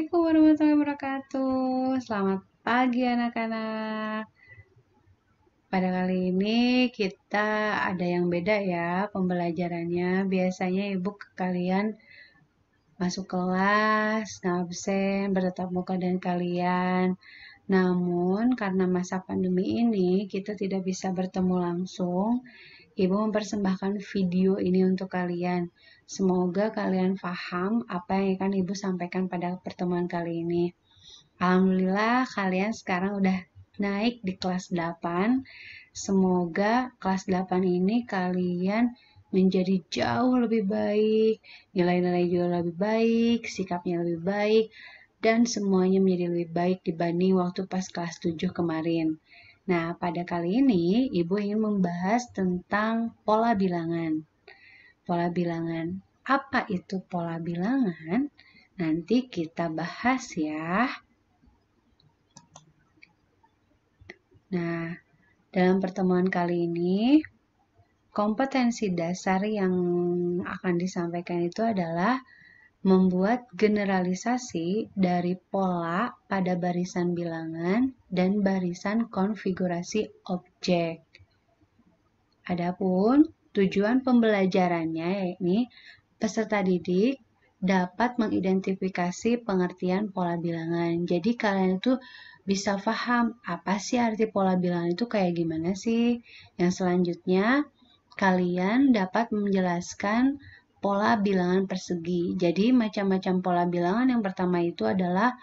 Assalamualaikum warahmatullahi wabarakatuh. Selamat pagi anak-anak. Pada kali ini kita ada yang beda ya pembelajarannya. Biasanya ibu ke kalian masuk kelas, ngabsen, bertatap muka dengan kalian. Namun karena masa pandemi ini kita tidak bisa bertemu langsung, ibu mempersembahkan video ini untuk kalian. Semoga kalian paham apa yang akan ibu sampaikan pada pertemuan kali ini. Alhamdulillah kalian sekarang udah naik di kelas 8. Semoga kelas 8 ini kalian menjadi jauh lebih baik, nilai-nilai juga lebih baik, sikapnya lebih baik, dan semuanya menjadi lebih baik dibanding waktu pas kelas 7 kemarin. Nah, pada kali ini Ibu ingin membahas tentang pola bilangan. Pola bilangan. Apa itu pola bilangan? Nanti kita bahas ya. Nah, dalam pertemuan kali ini, kompetensi dasar yang akan disampaikan itu adalah membuat generalisasi dari pola pada barisan bilangan dan barisan konfigurasi objek. Adapun tujuan pembelajarannya yakni peserta didik dapat mengidentifikasi pengertian pola bilangan. Jadi kalian itu bisa paham apa sih arti pola bilangan itu kayak gimana sih. Yang selanjutnya kalian dapat menjelaskan pola bilangan persegi. Jadi macam-macam pola bilangan yang pertama itu adalah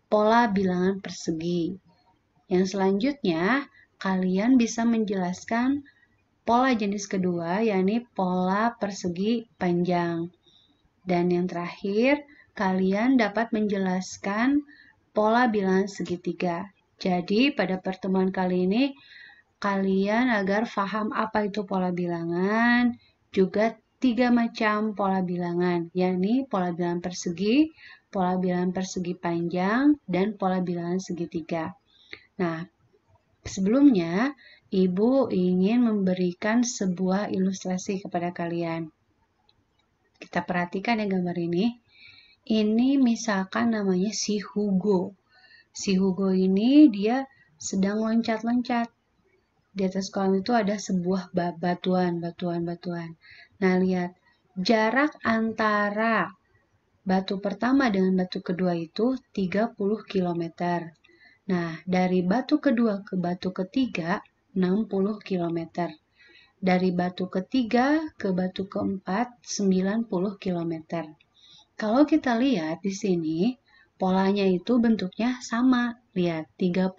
pola bilangan persegi. Yang selanjutnya kalian bisa menjelaskan pola jenis kedua yakni pola persegi panjang. Dan yang terakhir, kalian dapat menjelaskan pola bilangan segitiga. Jadi, pada pertemuan kali ini, kalian agar paham apa itu pola bilangan, juga 3 macam pola bilangan, yakni pola bilangan persegi panjang, dan pola bilangan segitiga. Nah, sebelumnya, Ibu ingin memberikan sebuah ilustrasi kepada kalian. Kita perhatikan ya gambar ini. Ini misalkan namanya si Hugo. Si Hugo ini dia sedang loncat-loncat. Di atas kolam itu ada sebuah batuan. Nah, lihat. Jarak antara batu pertama dengan batu kedua itu 30 km. Nah, dari batu kedua ke batu ketiga 60 km. Dari batu ketiga ke batu keempat 90 km. Kalau kita lihat di sini, polanya itu bentuknya sama. Lihat, 30,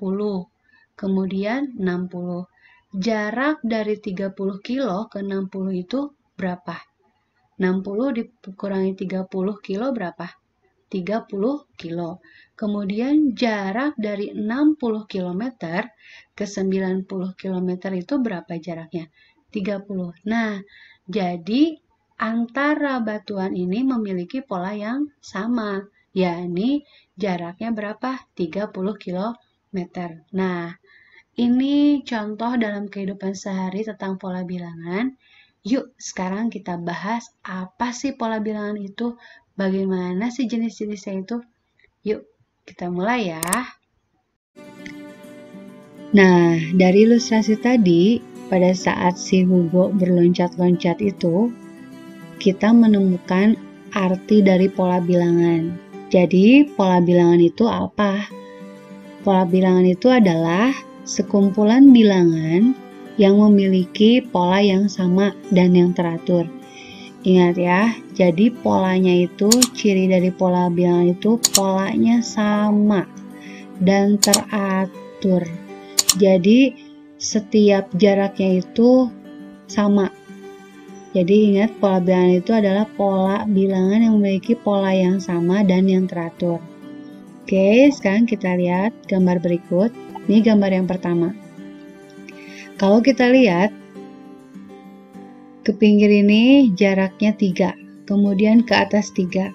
kemudian 60. Jarak dari 30 kilo ke 60 itu berapa? 60 dikurangi 30 kilo berapa? 30 kilo. Kemudian jarak dari 60 km ke 90 km itu berapa jaraknya? 30. Nah, jadi antara batuan ini memiliki pola yang sama, yakni jaraknya berapa? 30 km. Nah, ini contoh dalam kehidupan sehari tentang pola bilangan. Yuk, sekarang kita bahas apa sih pola bilangan itu, bagaimana sih jenis-jenisnya itu. Yuk, kita mulai ya. Nah, dari ilustrasi tadi, pada saat si Hugo berloncat-loncat itu, kita menemukan arti dari pola bilangan. Jadi, pola bilangan itu apa? Pola bilangan itu adalah sekumpulan bilangan yang memiliki pola yang sama dan yang teratur. Ingat ya, jadi polanya itu, ciri dari pola bilangan itu polanya sama dan teratur. Jadi, setiap jaraknya itu sama. Jadi ingat, pola bilangan itu adalah pola bilangan yang memiliki pola yang sama dan yang teratur. Oke, sekarang kita lihat gambar berikut. Ini gambar yang pertama. Kalau kita lihat, ke pinggir ini jaraknya 3, kemudian ke atas 3.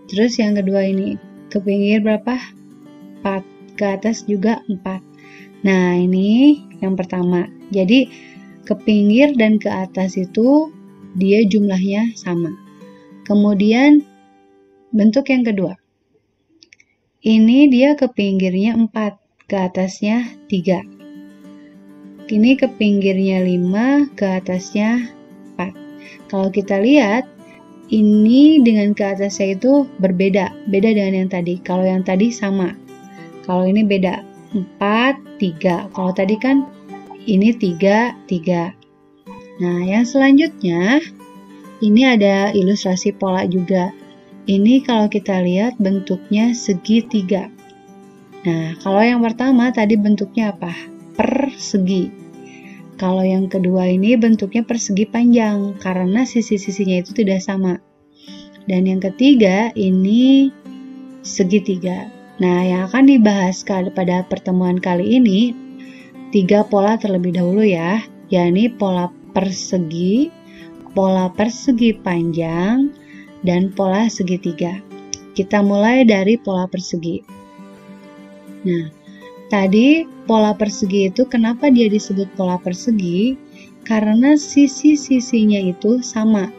Terus yang kedua ini, ke pinggir berapa? 4, ke atas juga 4. Nah, ini yang pertama. Jadi, ke pinggir dan ke atas itu dia jumlahnya sama. Kemudian bentuk yang kedua. Ini dia ke pinggirnya 4, ke atasnya 3. Ini ke pinggirnya 5, ke atasnya 4. Kalau kita lihat, ini dengan ke atasnya itu berbeda dengan yang tadi. Kalau yang tadi sama, kalau ini beda, 4, 3. Kalau tadi kan ini 3, 3. Nah, yang selanjutnya, ini ada ilustrasi pola juga. Ini kalau kita lihat bentuknya segitiga. Nah, kalau yang pertama tadi bentuknya apa? Persegi. Kalau yang kedua ini bentuknya persegi panjang karena sisi-sisinya itu tidak sama. Dan yang ketiga ini segitiga. Nah, yang akan dibahas pada pertemuan kali ini 3 pola terlebih dahulu ya, yakni pola persegi panjang, dan pola segitiga. Kita mulai dari pola persegi. Nah, tadi pola persegi itu kenapa dia disebut pola persegi? Karena sisi-sisinya itu sama.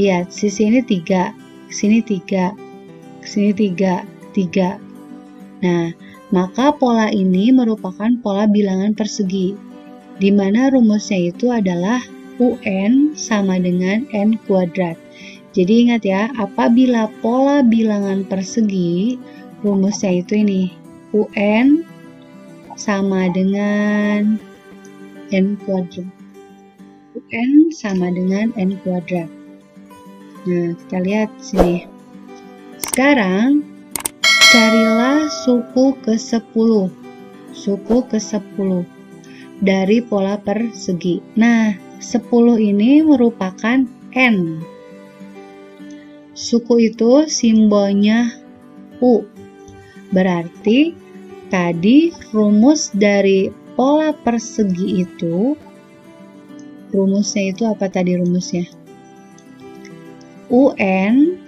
Lihat, sisi ini 3, sini 3, sini 3, 3. Nah, maka pola ini merupakan pola bilangan persegi, di mana rumusnya itu adalah UN sama dengan N kuadrat. Jadi ingat ya, apabila pola bilangan persegi, rumusnya itu ini, UN sama dengan N kuadrat. UN sama dengan N kuadrat. Nah, kita lihat sini. Sekarang, carilah suku ke-10. Suku ke-10 dari pola persegi. Nah, 10 ini merupakan N. Suku itu simbolnya U. Berarti tadi rumus dari pola persegi itu, rumusnya itu apa tadi rumusnya? UN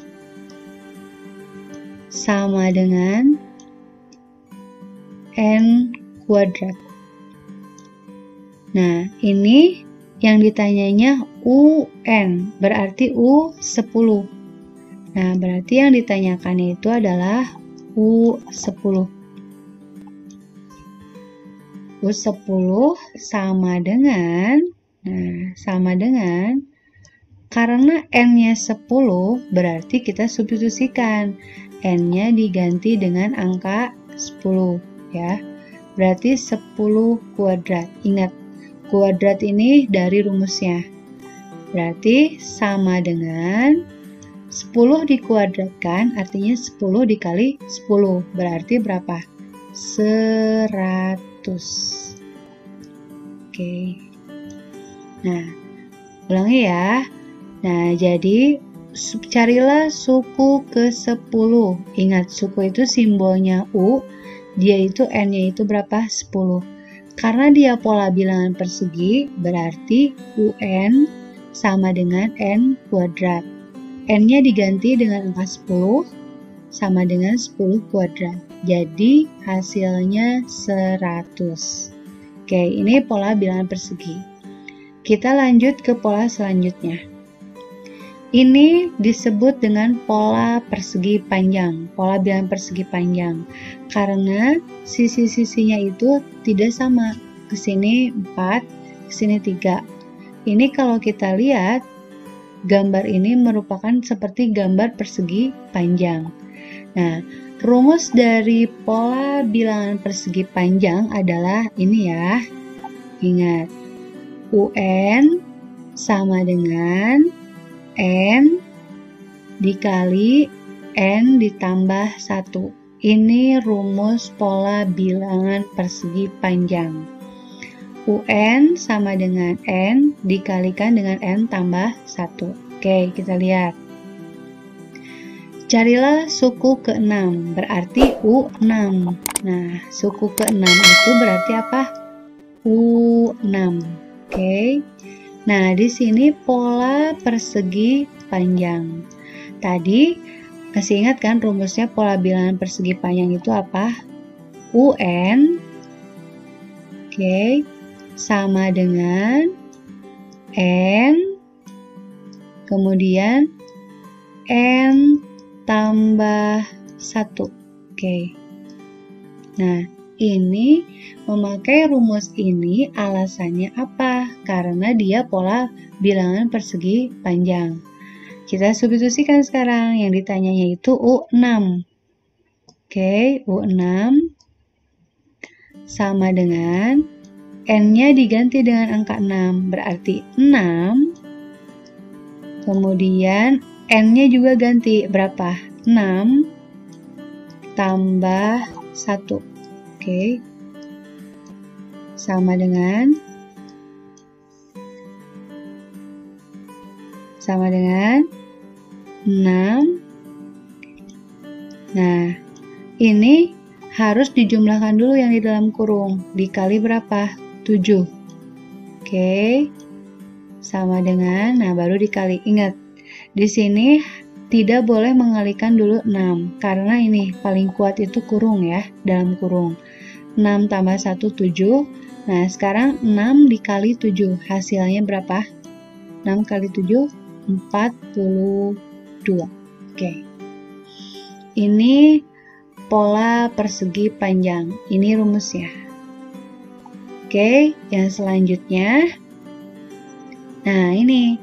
sama dengan N kuadrat. Nah, ini yang ditanyanya UN, berarti U10. Nah, berarti yang ditanyakan itu adalah U10. U10 sama dengan, karena N-nya 10, berarti kita substitusikan. N-nya diganti dengan angka 10, ya. Berarti 10 kuadrat. Ingat, kuadrat ini dari rumusnya. Berarti sama dengan 10 dikuadratkan, artinya 10 dikali 10. Berarti berapa? 100. Oke. Nah, ulangi ya. Nah, jadi carilah suku ke-10. Ingat, suku itu simbolnya U, dia itu N-nya itu berapa? 10. Karena dia pola bilangan persegi, berarti UN sama dengan N kuadrat. N-nya diganti dengan angka 10, sama dengan 10 kuadrat. Jadi hasilnya 100. Oke, ini pola bilangan persegi. Kita lanjut ke pola selanjutnya. Ini disebut dengan pola persegi panjang, pola bilangan persegi panjang. Karena sisi-sisinya itu tidak sama. Ke sini 4, ke sini 3. Ini kalau kita lihat, gambar ini merupakan seperti gambar persegi panjang. Nah, rumus dari pola bilangan persegi panjang adalah ini ya. Ingat, UN sama dengan N dikali N ditambah 1. Ini rumus pola bilangan persegi panjang. UN sama dengan N dikalikan dengan N tambah 1. Oke, kita lihat. Carilah suku ke-6, berarti U6. Nah, suku ke-6 itu berarti apa? U6. Oke. Nah, di sini pola persegi panjang. Tadi masih ingat kan rumusnya pola bilangan persegi panjang itu apa? UN sama dengan N kemudian N tambah 1. Nah, ini memakai rumus ini alasannya apa? Karena dia pola bilangan persegi panjang. Kita substitusikan sekarang. Yang ditanyanya itu U6. Oke, U6 sama dengan N-nya diganti dengan angka 6. Berarti 6. Kemudian N-nya juga ganti. Berapa? 6 tambah 1. Oke. Sama dengan 6. Nah, ini harus dijumlahkan dulu yang di dalam kurung. Dikali berapa? 7. Oke. Sama dengan, nah baru dikali. Ingat, di sini tidak boleh mengalikan dulu 6. Karena ini paling kuat itu kurung ya, dalam kurung. 6 tambah 1, 7. Nah, sekarang 6 dikali 7. Hasilnya berapa? 6 kali 7, 42. Oke. Ini pola persegi panjang. Ini rumusnya. Oke, yang selanjutnya. Nah, ini.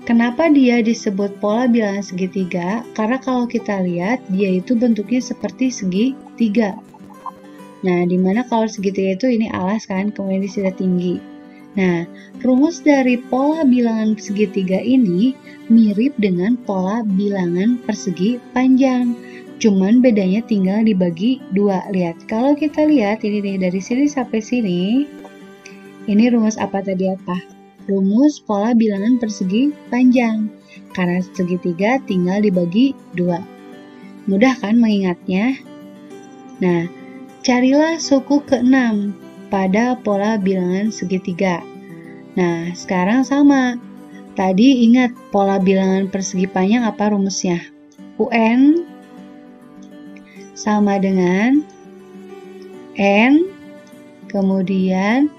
Kenapa dia disebut pola bilangan segitiga? Karena kalau kita lihat, dia itu bentuknya seperti segitiga. Nah, dimana kalau segitiga itu ini alas kan, kemudian di sisi tinggi. Nah, rumus dari pola bilangan segitiga ini mirip dengan pola bilangan persegi panjang. Cuman bedanya tinggal dibagi 2. Lihat, kalau kita lihat ini nih, dari sini sampai sini, ini rumus apa tadi apa? Rumus pola bilangan persegi panjang. Karena segitiga tinggal dibagi 2. Mudah kan mengingatnya? Nah, carilah suku ke-6 pada pola bilangan segitiga. Nah, sekarang sama. Tadi ingat pola bilangan persegi panjang apa rumusnya? UN sama dengan N, kemudian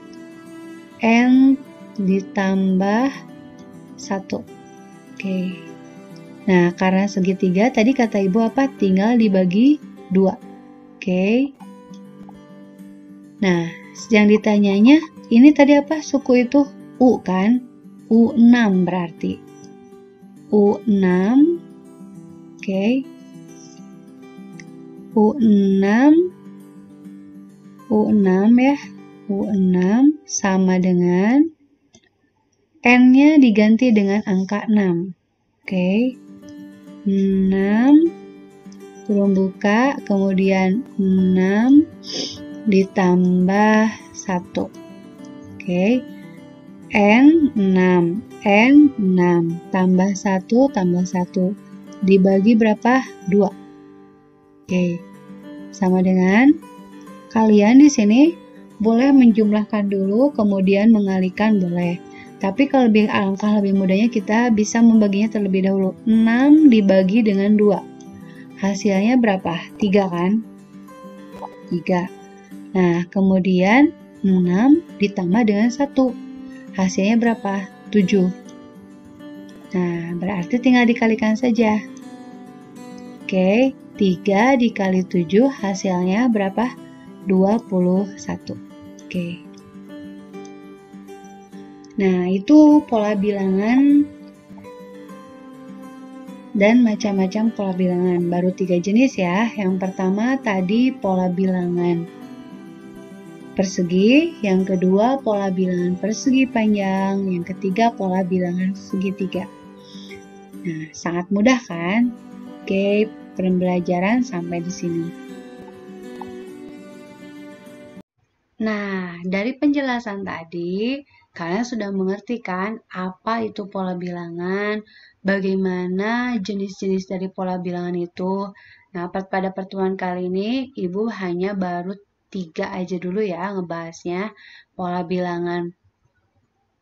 N ditambah 1. Oke. Nah, karena segitiga, tadi kata Ibu apa? Tinggal dibagi 2. Oke. Nah, yang ditanyanya, ini tadi apa? Suku itu U kan? U6 berarti. U6. Oke. U6 ya. U6 sama dengan N-nya diganti dengan angka 6. Oke. 6 turun buka, kemudian 6 ditambah 1. Oke. N6 tambah 1 dibagi berapa? 2. Oke. Sama dengan kalian di sini boleh menjumlahkan dulu kemudian mengalikan boleh. Tapi kalau alangkah lebih mudahnya kita bisa membaginya terlebih dahulu. 6 dibagi dengan 2. Hasilnya berapa? 3 kan? 3. Nah, kemudian 6 ditambah dengan 1. Hasilnya berapa? 7. Nah, berarti tinggal dikalikan saja. Oke, 3 dikali 7 hasilnya berapa? 21. Oke. Nah, itu pola bilangan dan macam-macam pola bilangan. Baru 3 jenis ya. Yang pertama tadi pola bilangan persegi, yang kedua pola bilangan persegi panjang, yang ketiga pola bilangan segitiga. Nah, sangat mudah kan? Oke, pembelajaran sampai di sini. Nah, dari penjelasan tadi, kalian sudah mengerti kan apa itu pola bilangan, bagaimana jenis-jenis dari pola bilangan itu. Nah, pada pertemuan kali ini, Ibu hanya baru 3 aja dulu ya ngebahasnya. Pola bilangan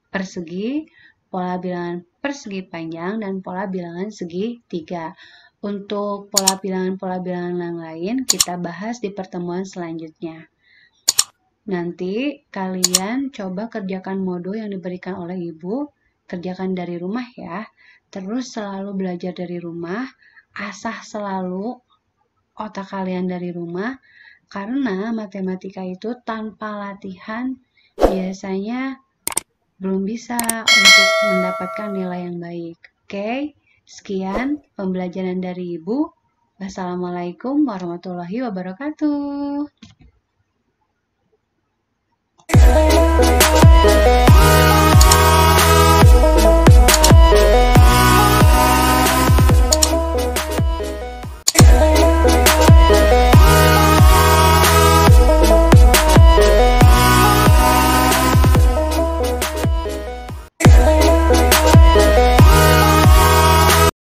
persegi, pola bilangan persegi panjang, dan pola bilangan segitiga. Untuk pola bilangan yang lain, kita bahas di pertemuan selanjutnya. Nanti kalian coba kerjakan modul yang diberikan oleh Ibu, kerjakan dari rumah ya. Terus selalu belajar dari rumah, asah selalu otak kalian dari rumah. Karena matematika itu tanpa latihan biasanya belum bisa untuk mendapatkan nilai yang baik. Oke, sekian pembelajaran dari Ibu. Wassalamualaikum warahmatullahi wabarakatuh.